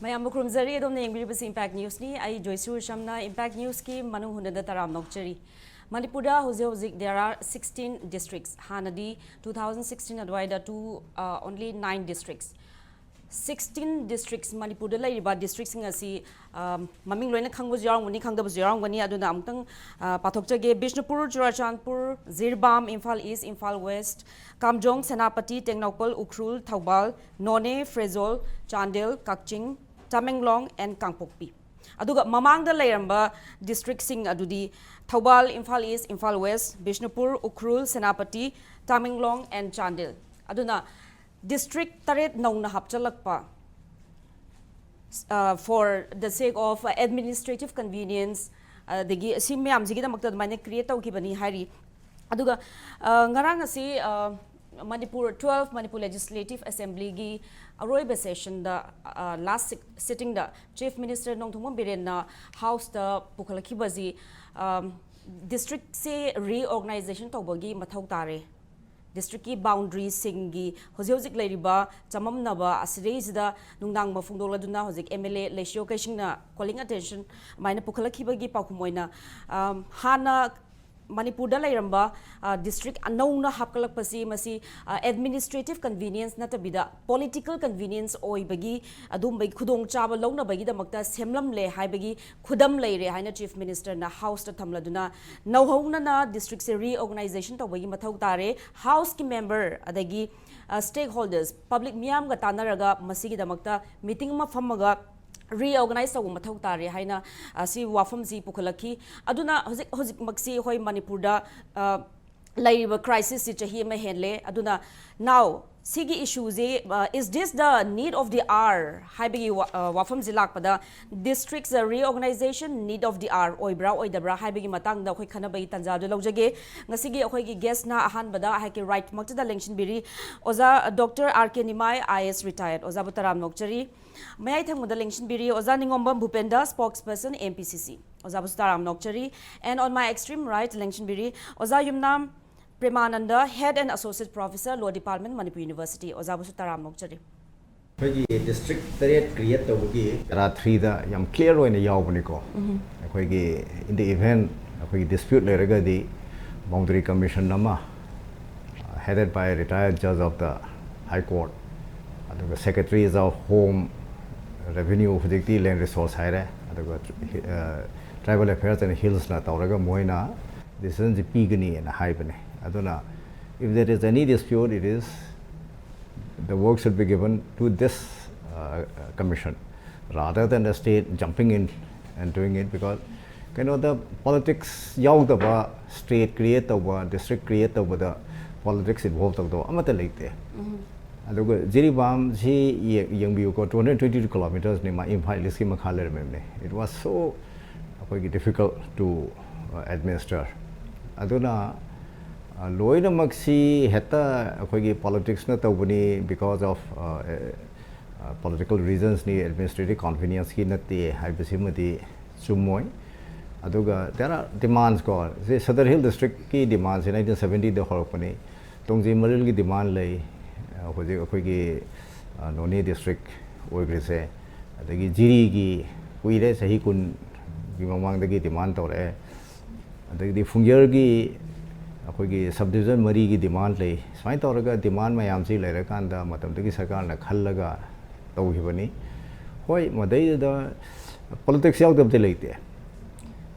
ꯃꯌꯥꯝꯕ ꯈꯨꯔꯨꯝꯖꯔꯤ ꯑꯗꯣꯝꯅ ꯌꯦꯡꯕꯤꯔꯤꯕꯁꯤ ꯏꯝꯄꯦꯛ ꯅ꯭ꯌꯨꯁꯅꯤ ꯑꯩ ꯖꯣꯏꯁꯨꯔ ꯁꯝꯅ ꯏꯝꯄꯦꯛ ꯅ꯭ꯌꯨꯁꯀꯤ ꯃꯅꯨꯡ ꯍꯨꯟꯅꯗ ꯇꯔꯥꯝ ꯅꯣꯛꯆꯔꯤ ꯃꯅꯤꯄꯨꯔꯗ ꯍꯧꯖꯤꯛ there are 16 districts ꯍꯥꯟꯅꯗꯤ 2016 ꯑꯗꯨꯋꯥꯏꯗ only 9 districts 16 districts Manipur laiba districts ngasi maming loina khangbu yarangani khangdabu yarangani aduna amtang pathokjage Bishnupur Churachandpur Zirbam Imphal East Imphal West Kamjong Senapati Tengnopal Ukhrul Thaubal None Frezol Chandel Kakching Tamenglong and Kangpokpi aduga mamangda lairamba districts sing adudi Thaubal Imphal East Imphal West Bishnupur Ukhrul Senapati Tamenglong and Chandel aduna district taret nauna hapchalakpa for the sake of administrative convenience degi simyam jigi damakta mane create tawkibani hari aduga ngarang asi Manipur 12 Manipur Legislative Assembly gi aroiba session da last sitting da Chief Minister Nongthongmam Birenna House da pukhalakhibaji district se reorganization tawbagi mathau tare district ki boundary singi hozik lairiba chamamnaba asreisda nungdang mafungdoladuna hozik MLA leisio kaisingna calling attention maina pukhalakibagi pakumoina hana Manipur da lairamba district anauna hapkalakpasi masi administrative convenience natabida political convenience oibagi adum bai khudong chaba lawna bagi damakta semlam le haibagi khudam leire haina chief minister na house ta thamladuna nauhona na district se reorganization tawbagi mathau tare house ki member adagi stakeholders public miyam ga tanaraga masigi damakta meeting ma fammaga reorganize tawbu mathau tare haina si wafam ji pukhalaki aduna hozik maksi hoi Manipur da lairiba crisis si chahi ma henle aduna now sigi issue je is this the need of the hour haibagi wafam jilak pada districts reorganization need of the hour oibra oidabra haibagi matang da khoi khana bai tanja do lawjage ngasigi akhoi gi guest na ahan bada ha ki right makta da lengshin biri oza Dr. RK Nimai IS retired oza butaram nokchari may I thank the lengshin biri oza ningombam Bhupenda spokesperson MPCC oza butaram nokchari and on my extreme right lengshin biri oza yumnam Premananda, Head and Associate Professor, Law Department, Manipur University. Ozabusu Taram Nokchari. The district create there are three that yam clear in the Yaubanico. In the event, dispute later the Boundary Commission Nama, headed by a retired judge of the High Court. The Secretary is of Home Revenue Fujikti Land Resource Hire, Tribal Affairs and Hills na Tauraga Moina. This is the Pigani and Haibane. If there is any dispute, the work should be given to this commission rather than the state jumping in and doing it, because the politics yaw state create district create the politics involved amata like Jiribam ji young 222 kilometers it was so difficult to administer. Loina Maxi Heta politics na tawuni because of political reasons ni administrative convenience ki nati haibasimati sumoy aduga there are demands ko say Southern Hill district ki demands in 1970 the horpani tongji maril ki demand lay hoje akhoi Noni district oigrise adagi jiri ki kuire sahi kun gi mamang dagi demand tore adagi fungyar gi subdivision Mari ki demand lay. Smai Toraga demand Mayamsi Larakanda, Matamaki Sakana, Kalaga, Tauhibani. Why Madai the politics out of the late.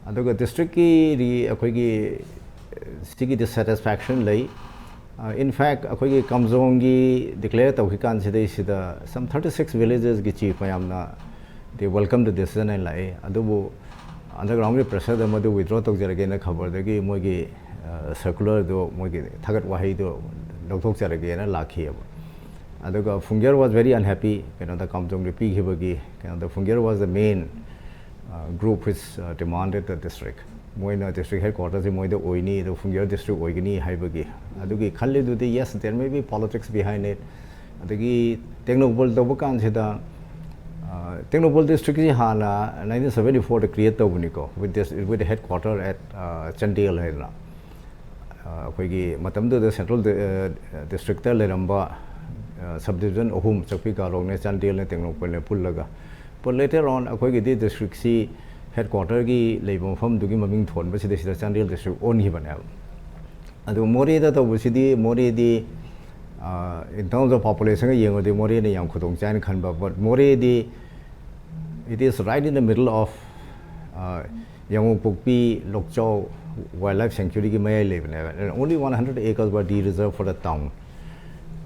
Adoga district ki Akogi sticky dissatisfaction lay. In fact, Akogi Kamzongi declared Tauhikan Sideshida, some 36 villages Gichi Payamna, they welcomed the decision and lay. Adobo underground pressure the Madu withdraw to the cover the game Mogi. Circular do Tagat Wahi do Dr. Saragana Laki. Aduga Fungier was very unhappy, the Kamjong Repi Hibagi, the Fungier was the main group which demanded the district. Moina district headquarters in Moida Oini, the Fungier district Oigini Hibagi. Adugi Kali do the yes, there may be politics behind it. Adugi Technopol Dobukan Sida Technopol district Hana 1974 to create the Unico with the headquarters at Chandel Hena. The central district Leramba subdivision Ohum Chapika Rognes and Deal Technopol Pulaga but later on akoi gi district si headquarter gi leibom pham dugi maming thon ba sida Chandel district on hi banal adu More da to busidi More di in terms of population yeng de More ne yang khudong chan khan ba but More di it is right in the middle of Yang Pukpi Lokcho Wildlife Sanctuary ki maya live and only 100 acres were de-reserved for the town.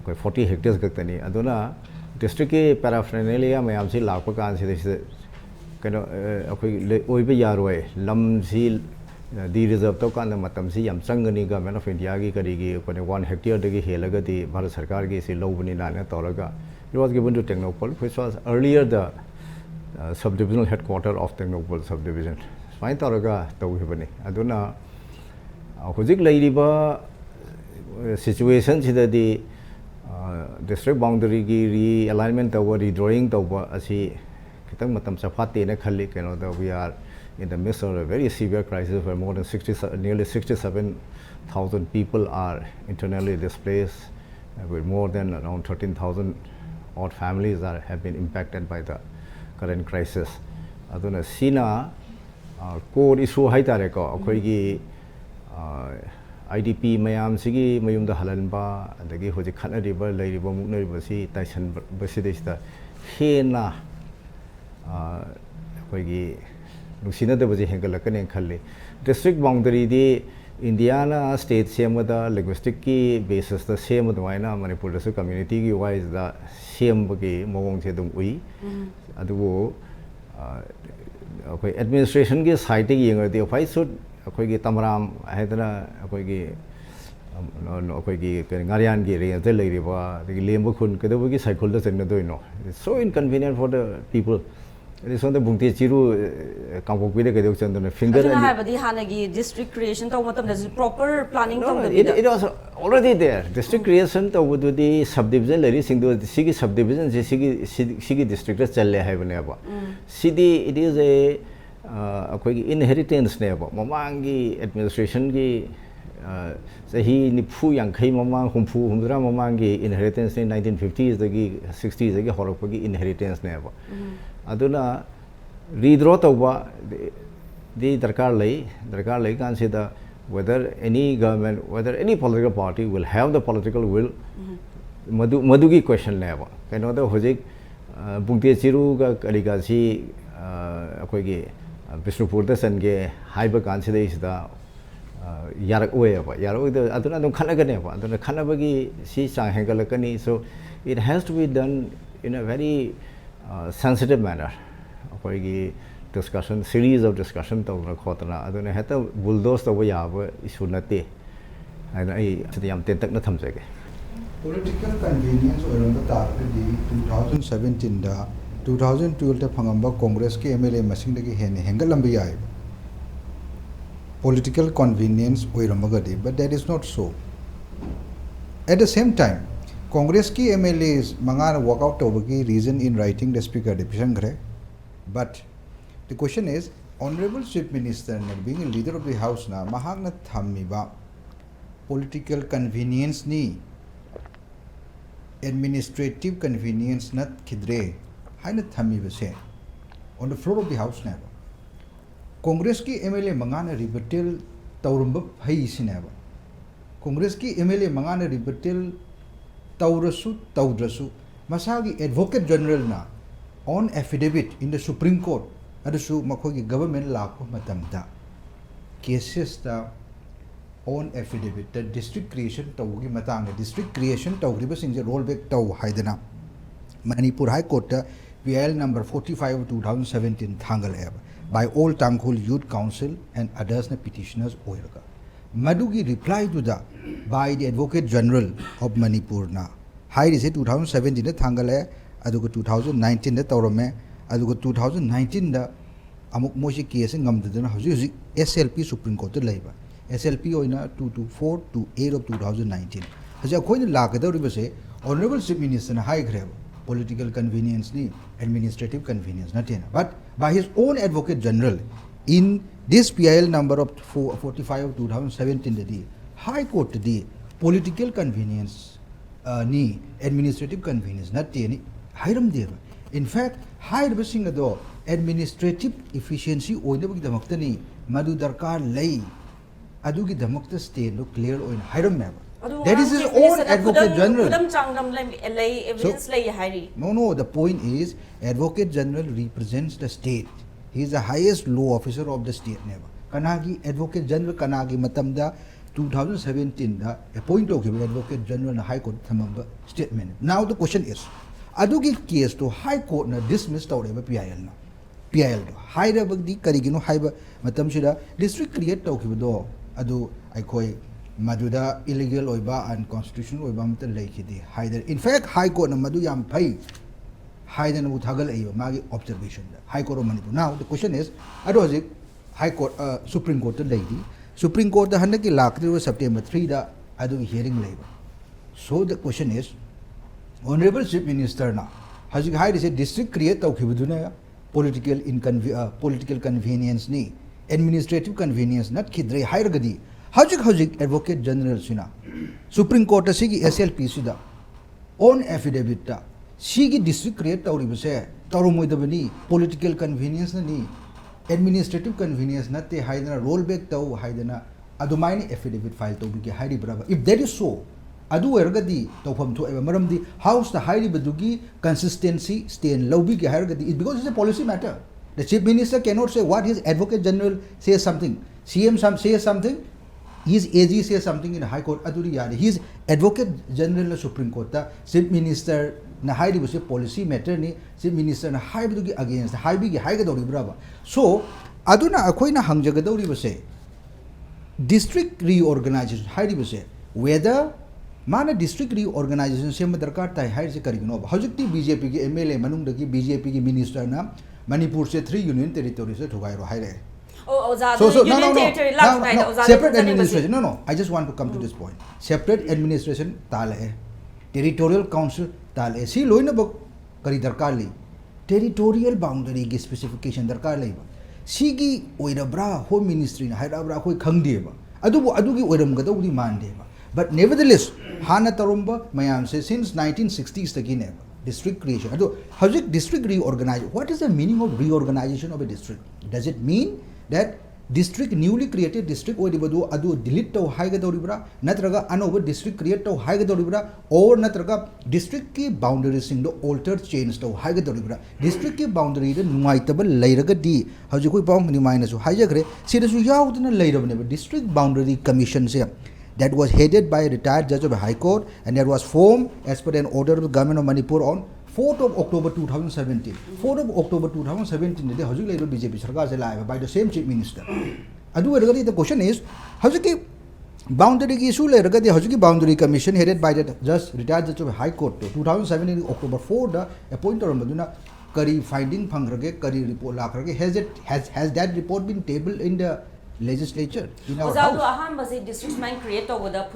40 hectares kaktani. Aduna district ki paraphernalia mayam si lakpa kan si this kano akoi oibe yaroi lam si de-reserved to kan matam si yam changani government of India ki karigi 1 hectare dagi helaga di Bharat Sarkar ki si lobani na toraga. It was given to Technopol, which was earlier the subdivisional headquarter of Technopol subdivision. Fine toraga tawhibani. Aduna hujik lairiba situation sida di district boundary ki realignment tawa redrawing tawa asi kitang matam safati na khali kano that we are in the midst of a very severe crisis where more than nearly 67,000 people are internally displaced, with more than around 13,000 odd families have been impacted by the current crisis. Aduna sina core issue haitare ko akoi gi IDP mayam sigi mayum da halan ba adagi hoji khana riba lai riba mukna riba si taisan basidesta hena akoi gi nusina da baji hengal kan khalle district boundary di Indiana state same da linguistic ki basis da same da waina Manipur da community ki wise da same gi mawong che dum ui adugo administration ki side ki yeng de why should akoi gi tamram haidana akoi gi akoi gi ngarian gi re de lei ba de lembu khun ke do gi cycle da chen do no it's so inconvenient for the people. It is on the bungti chiru kampokpi de ke do chen do finger and have the hanagi district creation to matam there's proper planning it was already there. District creation to would the subdivision lari sing do sigi subdivision sigi district challe hai bane ba sidi it is a akoi inheritance ne ba mamangi administration gi sahi nipu yankhai mamang humpu humdra mamangi inheritance in 1950s dagi 60s dagi horok gi inheritance ne ba aduna redraw tawba the darkar lai kan say the whether any government, whether any political party will have the political will madugi question ne ba kaino da hojik bungte chiru ga kaliga si akoi gi Bishnupur da san ge haiba kan say is da yarak oe ba yarak da aduna dum khana ga ne ba aduna khana ba gi si sang hengal kani so it has to be done in a very sensitive manner. Akoi discussion series of discussion to khotna aduna heta bulldoze to ya ba issue nate aina ai yam ten tak na thamjage political convenience oirong ta di 2017 da 2012 ta phangamba congress ke MLA masing dagi hen hengalambi ai political convenience oirong di but that is not so. At the same time Congress ki MLAs mangar walkout tobagi reason in writing the speaker deputation gre but the question is honorable chief minister being a leader of the house na mahak na thammi ba political convenience ni administrative convenience na khidre haina thammi ba se on the floor of the house na Congress ki MLA mangana rebuttal tawrumba phai sinaba Congress ki MLA mangana rebuttal Taurasu Taudrasu Masagi Advocate General na on affidavit in the Supreme Court Adasu Makogi government lako matamda cases ta on affidavit the district creation tawgi matang district creation tawgi ba singje rollback taw haidana Manipur High Court PL number 45 of 2017 thangal eb by all Tangkhul Youth Council and others na petitioners oiraga Madugi reply to the by the Advocate General of Manipur na high is 2017 da thangale adugo 2019 da tawrame adugo 2019 da amuk moshi case ngamdadana hoji SLP Supreme Court da laiba SLP oina 224 to 8 of 2019 haja khoina lagadaw se honorable chief minister na high grave political convenience ni administrative convenience na tena but by his own Advocate General in this PIL number of 45 of 2017 the High Court the political convenience ni administrative convenience not any hiram there in fact hairibasing ado administrative efficiency oidabagidamaktani madu darkar lei adugi damakta state no clear oin hairamneba. That is his own Advocate General. No, the point is, Advocate General represents the state. He is the highest law officer of the state. Never. Kanagi Advocate General Kanagi Matamda 2017 da appoint Advocate General in the High Court Thamamba statement. Now the question is, adugi case to High Court na dismissed out PIL na. PIL do. High Rabagdi Karigino Haiba Matamshida district create Tokido adu Aikoi Maduda illegal oiba unconstitutional oiba mata leikidi haider. In fact, High Court na madu yam pai haider na uthagal aiba magi observation da High Court of Manipur. Now the question is, adozik High Court Supreme Court da lady Supreme Court da hanaki lakri September 3 da adu hearing labor. So the question is, Honorable Chief Minister na hazik high is a district create tawkibuduna political convenience ni administrative convenience not kidre higher gadi. Howjik Advocate General Sina Supreme Court Sigi SLP Sida own affidavit ta Sigi district create Tauribase Taurumudabani political convenience ni administrative convenience not the Haidana rollback tau Haidana Adumaini affidavit file to be Heidi Brava. If that is so, Adu Ergadi Topam to Maramdi House the Heidi Badugi consistency stay in Lobby Hargadi is because it's a policy matter. The Chief Minister cannot say what his Advocate General says something, CM says something. His AG says something in the High Court, Aduri Yadi. He is Advocate General of Supreme Court, Chief Minister Nahai was a policy matter, Chief Minister Nahai against the High Big Haigadori Brava. So, Aduna Akoina Hangjagadori was say, district reorganization, Heidi was say, whether Mana district reorganization, same Madarkata, Heidi Karino, Hojiki BJP, MLA, Manung, BJP Minister, Manipur, 3 union territories to Gairo Haire. Oh, separate administration. No. I just want to come to this point. Separate administration, tale. Territorial council, tale. See, loina book, kari darkali. Territorial boundary ki specification darkali. Sigi oirabra home ministry na hairabra koi khangdeba. Adugi oiram gada udi mandeba. But nevertheless, Hana Tarumba Mayam says since 1960s the district creation. Howjik district reorganization? What is the meaning of reorganization of a district? Does it mean that district newly created district oidibadu adu delete to haiga doribra natraga anover district create to haiga doribra or natraga district ki boundaries in the altered change to haiga doribra district ki boundary the nuaitable lairaga di howjik pong ni minus haijagre sidasu yaudna lairabne district boundary commission se that was headed by a retired judge of the High Court and that was formed as per an order of the government of Manipur on 4th of October 2017. 4th of October 2017, the BJP Sarkar is alive by the same Chief Minister. The question is, Howjiki boundary issue the Howjiki Boundary Commission headed by the just retired judge of the High Court 2017 October 4 the appointed Maduna Kari finding Pangrage, Kari report Lakrage. Has that report been tabled in the legislature in our house? District mind create over the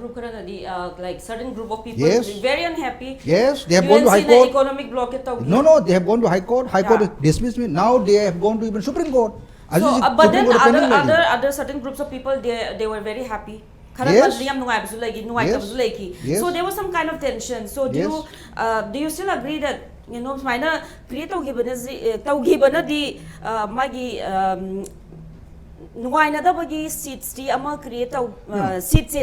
like certain group of people very unhappy. Yes, they have gone to High Court. Economic blockade. No, they have gone to High Court. High Court dismissed me. Now they have gone to even Supreme Court. So, but then other certain groups of people they were very happy. Yes. So there was some kind of tension. So do you still agree that minor create the magi seats seats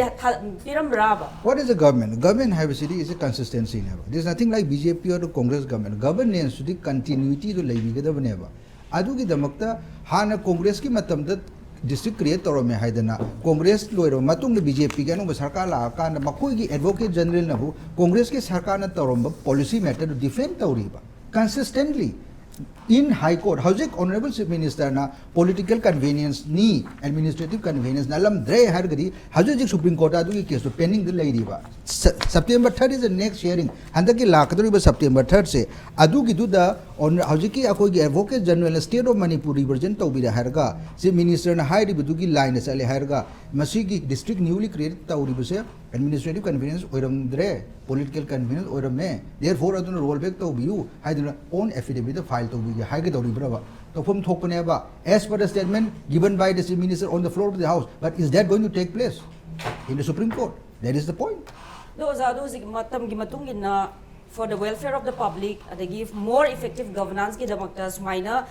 What is the government? Government have a city is a consistency never. There is nothing like BJP or the Congress government. Governance to the continuity to leave never. Adugi the Makta Hana Congress ki matam district create or me haidana Congress lawyer matung the BJP gano Sarkala kan Makuigi Advocate General Nahu Congress ke Sarkana Toromba policy matter to defend Tauriba consistently in High Court. Howjik Honorable Chief Minister na political convenience ni administrative convenience nalam dre hargadi howjik Supreme Court adu case to pending the lady ba September 3rd is the next hearing handaki lakadri ba September 3rd se adu gidu da on howjiki akoi Advocate General State of Manipur represent to bi harga Chief Minister na high bidu gi line sale harga masigi district newly created tauri base administrative convenience oiram dre political convenience oiram me therefore aduna roll back to biu haiduna own affidavit file to bi high get brava to from thokpaneba as per the statement given by the Chief Minister on the floor of the House. But is that going to take place in the Supreme Court? That is the point. Those are those matam gimatungin na for the welfare of the public, they give more effective governance ki damakta sumaina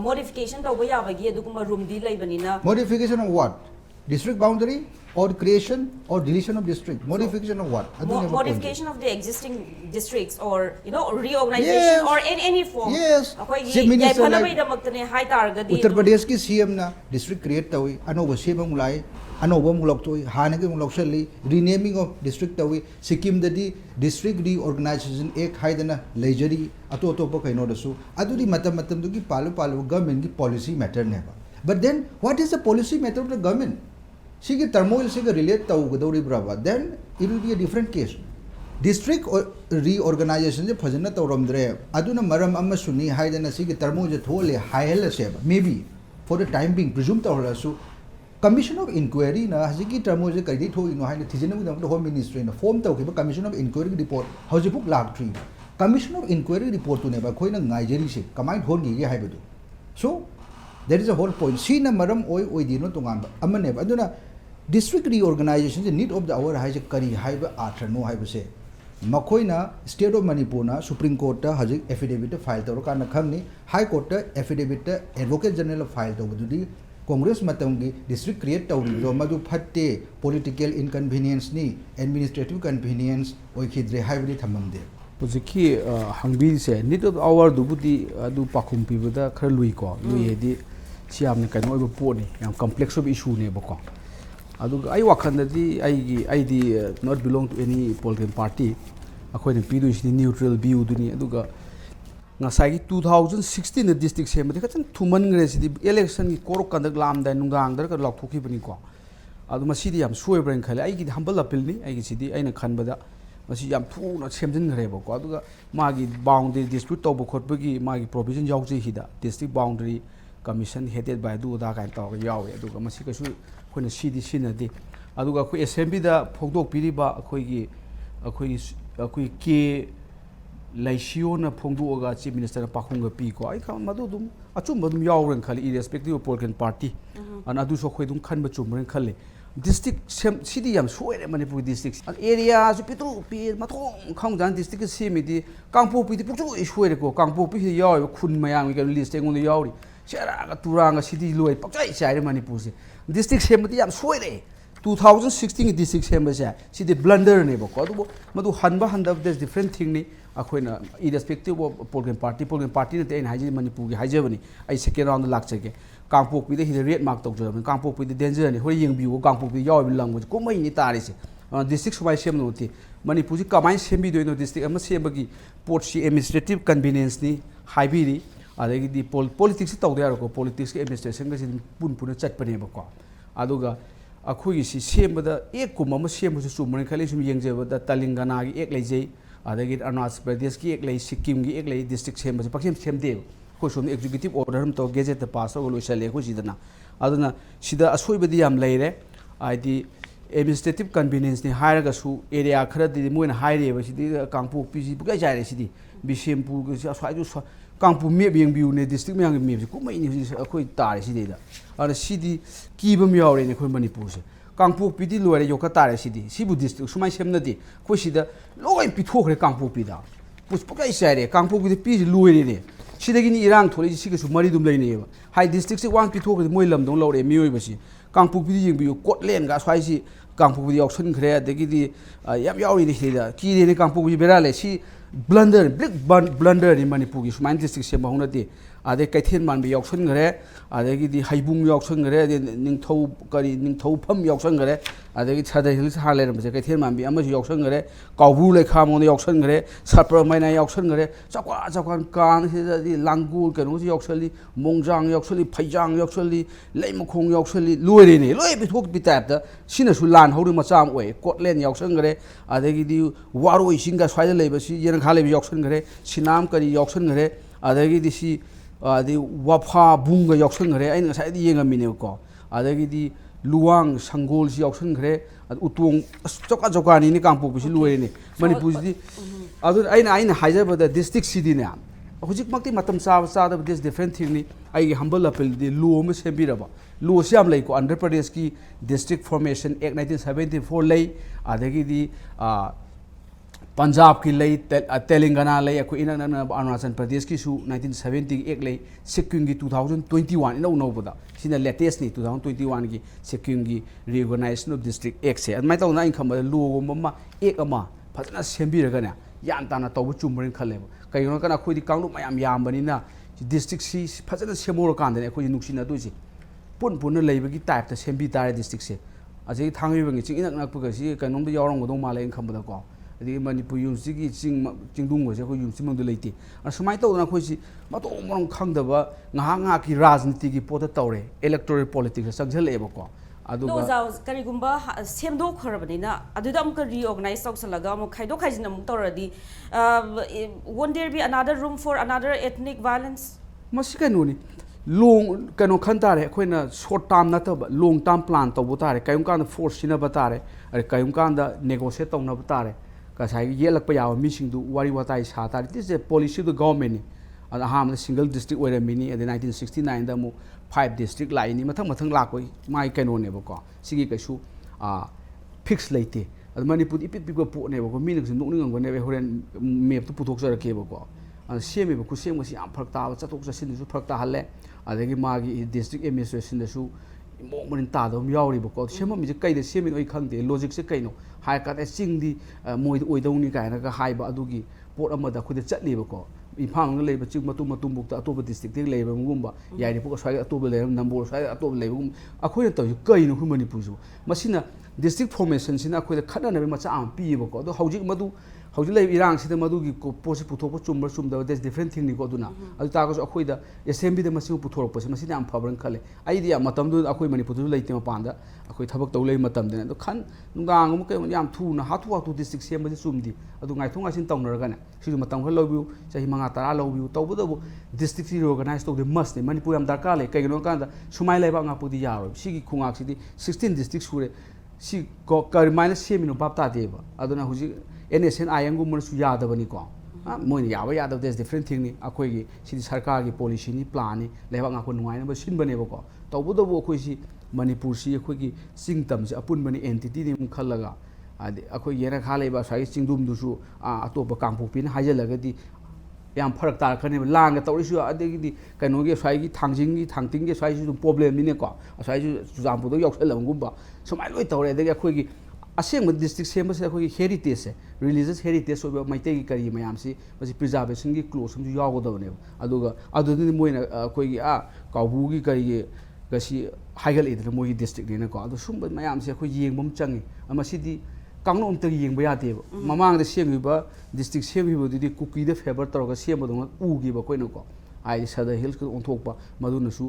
modification to baya bagi adukuma room di lai banina. Modification of what? District boundary or creation or deletion of district? Modification of what? Modification of the existing districts, or reorganization, or in any form. Yes. Chief Minister like Uttar Pradesh ki CM na district create tawi, anova CM mulai, anova mulok tawi, hanake mulok sali, renaming of district tawi, Sikkim dadi district reorganization ek haidana leisure ato pa kaino dasu. Aduri matam dugi palu government ki policy matter neba. But then what is the policy matter of the government? Sige turmoil sige relate tau gadori brava, then it will be a different case. District reorganization je phajana tauramdre aduna maram amma suni haidana sige turmoil je thole haela seba, maybe for the time being presume taurasu commission of inquiry na hasiki turmoil je kaidi tho ino haina thijena mu the home ministry na form tau ke commission of inquiry report hojipuk lag 3 commission of inquiry report tu ne ba khoina ngaijeri se kamai thon gi ge haibadu. So there is a whole point. See na maram oi dino tungamba amane aduna district reorganization the need of the hour has a kari haiba atra no haiba se makoina state of Manipur na Supreme Court ta hajik affidavit file tawra kana khangni High Court ta affidavit advocate general file tawdudi Congress matamgi district create tawri do madu phatte political inconvenience ni administrative convenience oi khidre haibri thamamde Puziki hangbi se need of hour dubudi du pakhum pibada khar lui ko lui di siam ne kaino obo po ni yam complex of issue ne bako adu ai wakhanda di not belong to any political party akhoi ne pidu is neutral view duni aduga ngasai 2016 the district sem de khan thuman ngre si election ki korok kandak lam da nungang dar ka lok thuki bani ko adu masidi yam suoi brain khale ai gi humble appeal ni ai gi sidi aina khanbada masi yam thuna semjin ngre ba ko aduga magi boundary dispute to bo khot bagi magi provision yaujei hida district boundary commission headed by du da kan taw yawe aduga masi kasu khona sidi sinadi aduga khoi assembly da phogdok piriba akhoi ke laisiona phongduoga chief minister pakhunga pi ko ai kham madu dum achum badum yawren khali irrespective of political party an adu so khoi dum khan ba chumren khale district city yam soire Manipur district area su pitu pi mathong khangjan district semidi kangpo pi puchu soire ko kangpo pi yaw khun mayang ga list engon yawri sera ga turanga city loi pakchai sai Manipur se district semdi yam soire 2016 district sem se city blunder ne ba ko madu hanba there's different thing ni akhoi irrespective of political party ne te haji Manipur gi haje bani ai second round lak chege kangpok pi de red mark tok jam kangpok pi de danger ni hoi yeng biu kangpok pi yaw bi lang ko mai ni tari se district subai sem no ti Manipur ji kamai sem bi do no district ama sem bagi port si administrative convenience ni haibi ri adagi di politics tau de ko politics ke administration ga sin pun chat pane ba ko aduga akhoi si sem da ek kum ama sem su sumren khali sum yeng je da Telangana gi ek lejei adagi Arunachal Pradesh ki ek lei Sikkim gi ek lei district sem ba pakhim sem de ko sum executive order hum to gazette the pass go loisale ko sidana aduna sida asoi badi yam leire id administrative convenience ni hairaga su area khara di moina haire ba sidi kangpok pi si bukai jare sidi Bishempur gi asoi ju kangpok me beng biu ne district me me ko mai ni akoi tare sidi da ara sidi kibam yawre ne ko Manipur se kangpok pi di loire yo ka tare sidi sibu district sumai semna di ko sida loi pi thokre kangpok pi da pukai jare kangpok pi pi loire ne sidagi ni irang tholi sigi su mari dum leine ba high district se wan pi thok moi lam dong lore mioi ba si kangpok pi yeng bi Scotland ga swai si kangpok pi auction khre adagi di yam yawi ni da ki ne kangpok pi bera le si blunder big blunder in Manipur gi sumain district se bahuna di ade kaithen man bi auction khre adagi di haibung auction khre de ningthou pham auction khre adagi chada hills ha le ram se kaithen man bi ama auction khre kaubru le kha mon auction khre sapra maina auction khre chakwa kan se di langul kanu si auction li mongjang auction li phaijang auction li leimakhong auction li loire ne loi bi thok bi tap da sina su lan hori macham oi Scotland auction khre adagi di waroi singa swai le ba si yen kha le bi auction khre sinam kari auction khre adagi di si the Wapha Bunga Yokshan Gre, and I said the younger Miniko, Adagidi Luang Sangol Yokshan Gre, Utung Stokazokani in the Campo, which is Luene, Manipuzi. Other I Hazer, but the district city now. Hujik Makti Matam Sa of this different thing, I humble appeal the Luomus Hebiraba, Luosiam Lake, Andhra Pradesh District Formation Act 1974 lay, Adagidi Punjab की लई तेलंगाना लई अखो इनक नक अरुणाचल प्रदेश की 1970 एक लई सिक्किम की 2021 इनौ नौबदा सिना latest नि 2021 की सिक्किम की रिओर्गनाइजेशन ऑफ डिस्ट्रिक्ट एक से अदमाय तौना इन खम लोगो ममा एक अमा फजना सेंबिरगना यान ताना तौब चुमबरिन खलेब कइनो कना खोदि कांगलु मयाम यामबनिना डिस्ट्रिक्ट सी फजना सेमोर कांदने खोदि नुक्सिना तुसी पुन पुन लेबगी टाइप ता सेंबि तारे डिस्ट्रिक्ट से अजै थांगिबंगी चिंग इनक नक पगसी कइनोम यावरंगदो माले इन खमबदा को अदि मणिपुर यूनिवर्सिटी चिंगदुंग से कोई यूनिवर्सिटी मंग लेते असुमाय तौना खोइसी मतो मरम खंगदबा ngah ngah की राजनीति की पोत तौरे इलेक्टोरल पॉलिटिक्स संगजलेबको दो जाओ करीगुंबा सेमदो खरबनिना अदुदा अमुक रीऑर्गनाइज तौसलगा अमुक खाइदो खाइजिन अमुक तौरदी won't there be another room for another ethnic violence मसी कनोनी लोंग कनो खंतारे अखोइना शॉर्ट टर्म नतब लॉन्ग टर्म प्लान तौबो तारे कयुम कान फोर्स सिना बतारे अरे कयुम कान दा negotiate तौना बतारे कसai yelak pa yawa missing du wari watai sa ta this is a policy of the government and ham the single district where mini in 1969 da mu 5 district lai ni mathang mathang la koi mai kano ne ba ko sigi ka su fix laite ad manipur ipit pi po ne ba ko min ng nok ning ne ba horen map tu puthok sar ke ba ko semi ba ku sem si am phak ta cha tok cha sin su phak ta halle adagi ma gi district administration da su मोमन तादम यावरीबको सेम मिजे कई same ओइ खंगदे logic से कइनो हाय का चिंगदी मोइ ओइदौनी कायना का हाइबा अदुगी पोट अमदा खुदे चटलीबको इफांग लेब चिंग मतु मतु बुक्ता अतोब डिस्ट्रिक्ट दे लेब मुगुम्बा याइदे पोक स्वाइ अतोब लेब नंबर स्वाइ अतोब लेब अखोय त कइनो खु मणिपुरजु मसिना डिस्ट्रिक्ट फॉर्मेशन सिना अखोय खडनबे मचा आम पिबको अदो हौजिक मदु हौजिक लेब इरांग सिदा मदुगी पोस पुथोप चुमबर चुमदा देस डिफरेंट थिंग निको दुना अदु तागस अखोय दा एसएमबी द मसिउ पुथोरक पसे मसिना आम फबरन खले आइदिया मतम दु अखोय मणिपुरजु लेते मपांदा अखोय थबक तौ लेब मतम देना दो खन नुगांग मु के याम थुना हाथु हाथु डिस्ट्रिक्ट सेम बजे चुमदी अदु ngaithong asin tawnaragana sidu matam khal lobiu sahi manga tara lobiu tawbudabu district reorganize tawde must ne manipur am darkar le kaigino kanda sumai laiba nga pudi yaro sigi khungak sidi 16 district sure si ko kar minus semino bapta deba aduna huji NSN ayangu mun su yadabani ko moin yawa yadav des different thing ni akoi gi sidi sarkar gi policy ni plan ni laiba nga ko nuai na ba sin bane ba ko tawbudabu akoi si manipur si akoi gi singtam se apun bani entity ni mun khalaga अखोई येरा खा लेबा साइ चिंगदुम दुसु अतोप कांगपोपिन हाइजलगदि याम फरक तारखने लांग तौरिसु अदगिदि कनोगे साइगी थांजिंगी थांतिंगे साइसु problem निने को साइसु सुजामपुदो यौसलमगुबा समाय लोय तौरे अदगि अखोई असेंग district सेमसे अखोई heritage से रिलीजियस हेरिटेज ओबा मैतेगी करी मयामसी बसि प्रिजर्वेशन की क्लोज सम यागोदबने अदुगा अदुदि मोइना अखोई काबुगी करी गसी हाइगल इदर मोई डिस्ट्रिक्ट ने को अदु सुम मयामसे अखोई येंगबम चंगी अमसिदि कांगनो अमत येंब यादेब ममांग द सेमिबा डिस्ट्रिक्ट सेमिबदि कुकी द फेवर तौरगा सेमदों उगिबा कोइनो को आई सदा हिल्स को ओंथोकपा मदुनसु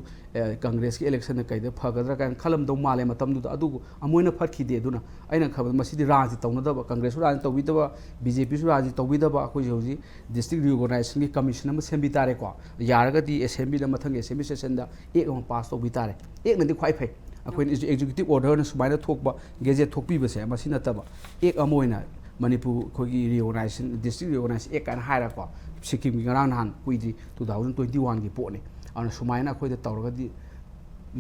कांग्रेस की इलेक्शन कइद फगदरा कान खलम दौ माले मतम दु अदु अमोइना फटखिदे दुना आइना खबर मसिदि राजि तौनदबा कांग्रेस राजि तौबिदबा बीजेपी सु राजि तौबिदबा अखोइ होजि डिस्ट्रिक्ट रिओर्गनाइजेशन की कमीशन अम सेम्बि तारे को यारगदि असेंबली द मथंग असेंबली सेशन दा एक अम पास तौबि तारे एक नदि ख्वाइ फै अखोइ एग्जीक्यूटिव ऑर्डर न सुमाइना थोकबा गेजेट थोकपि बसे मसि नतबा एक अमोइना मणिपुर खोगी रिओर्गनाइजेशन डिस्ट्रिक्ट रिओर्गनाइजेशन एक कान हाइरा को सिक्किम की ngarang nahan kuidi 2021 की पोने अन सुमाइना खोइदे तौरगदि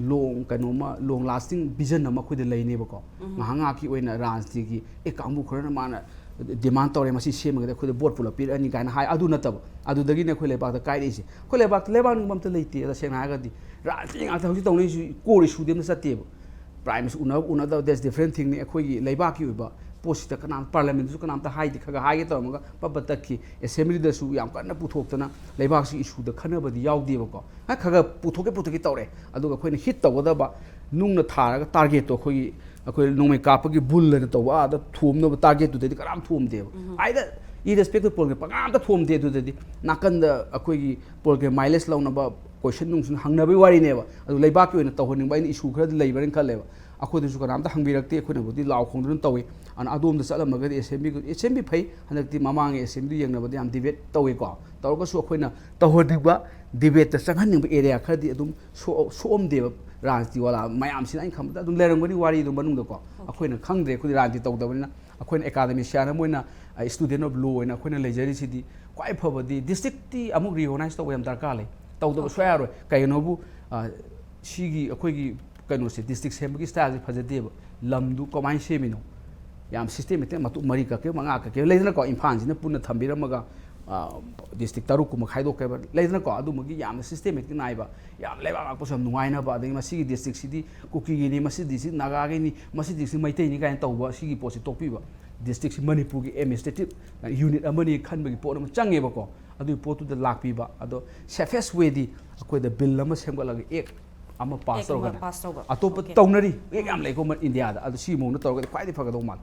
long lasting vision ama खोइदे लैने बको ngahanga की ओइना राजनीति की एक कांगबु खरना माना डिमांड तौरे मसि सेमगदे खोइदे बोर्ड पुल पिर अनि कान हाइ अदु नतब अदु दगी ने खोइ लेबाक काइदिसे खोइ लेबाक ममत लैते अदा सेना हागदि राजनीति ngata हौजि तौनै कोरि सुदेम सतेब प्राइम उना द देस डिफरेंट थिंग ने खोइ लेबाक की ओइबा पोस्ट कनाम पार्लियामेंट सु कनाम ता हाइदि खगा हाइगे तमगा पबतकी असेंबली दसु याम कन्न पुथोक्तना लेबाक सु इशू द खनबदि यावदेबको हा खगा पुथोके तौरे अदुगा खोइना हिट तवदबा नुंगना थारगा टारगेट तो खोइ अखोइ नोमै कापगी बुल न तवा द थोमनो टारगेट दुदि कराम थोमदेब आइदा इरेस्पेक्टिव पोल के पगाम ता थोमदे दुदि नाकंद अखोइ पोल के माइलेज लौनबा क्वेश्चन नुंग हंगनबे वारिनेबा अदु लेबाक की ओइना तवहनिंबा इन इशू खरद लेबरन खलेबा अखोदसु कनामता हंगबिरक्ते अखोइनाबुदि लाव खोंदुन तवे अन अदोम द चलमगदि एसेंबली फै हनक्ति ममांग एसेंबली यंगनबदि हम डिबेट तवे को तौरगसु अखोइना तवहनिबा डिबेट त संगहनिंबा एरिया खरदि अदुम सोमदेब राजनीति वाला मयामसिना इन खमता अदुम लेरंगबनि वारी दु मनुंग दको अखोइना खंगद्रे खुदि राजनीति तौदबनिना अखोइना एकाडेमिशियन मोइना स्टूडेंट ऑफ लॉ ओइना अखोइना लेजरिसिदि क्वाइ फबदि डिस्ट्रिक्ट अमुक रिओर्गनाइज तव याम दरकार ले तौदब सोयारो कयनोबु सिगी अखोइगी कनो से डिस्ट्रिक्ट सेम की style फजदेब लमदु कमाइन सेमिनो yam systematic matu mari ka ke manga ka ke leidna ko imphal sina punna thambiramaga district taruk kuma khaidok ke leidna ko adu magi yam systematic naiba yam leba ma posam nuaina ba adai masi district sidi kuki gi ni masi district naga gi ni masi district maitai ni kain tawba sigi posi topi ba district Manipur gi administrative unit amani khan bagi po ma change ba ko adu po tu da lakpi ba ado safest way di akoi da bill lama semgala gi ek ama pass tawga atop tawnari ek am lai ko India da adu si mo na tawga khwai di faga do mal